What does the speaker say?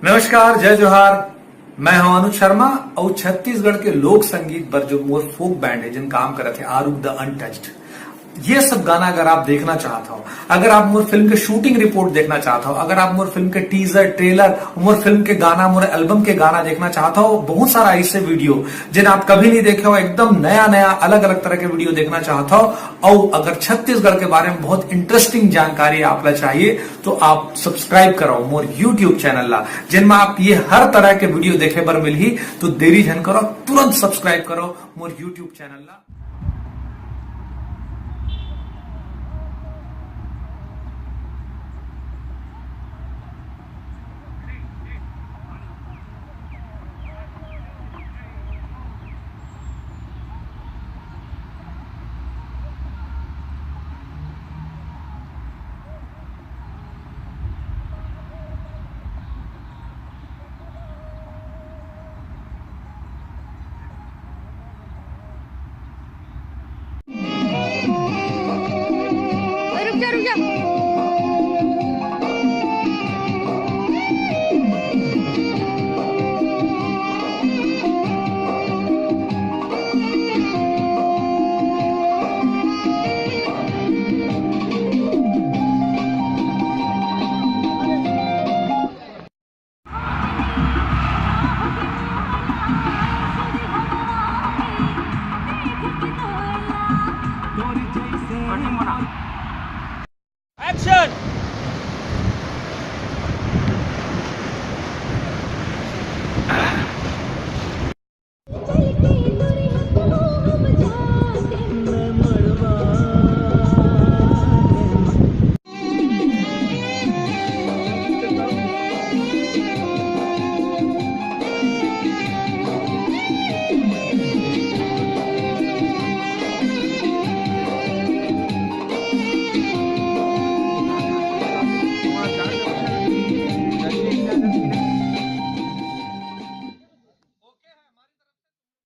नमस्कार, जय जोहार। मैं हूं अनुज शर्मा और छत्तीसगढ़ के लोक संगीत पर जो मोर फोक बैंड है जिन काम करे थे आरूप द अनटच्ड, ये सब गाना अगर आप देखना चाहता हो, अगर आप मोर फिल्म के शूटिंग रिपोर्ट देखना चाहता हो, अगर आप मोर फिल्म के टीजर ट्रेलर, मोर फिल्म के गाना, मोर एल्बम के गाना देखना चाहता हो, बहुत सारा ऐसे वीडियो जिन आप कभी नहीं देखे हो, एकदम नया नया अलग अलग तरह के वीडियो देखना चाहता हो, और अगर छत्तीसगढ़ के बारे में बहुत इंटरेस्टिंग जानकारी आप चाहिए तो आप सब्सक्राइब करो मोर यूट्यूब चैनल ला, जिनमें आप ये हर तरह के वीडियो देखे बर मिलही। तो देरी झन करो, तुरंत सब्सक्राइब करो मोर यूट्यूब चैनल ला। रुक जा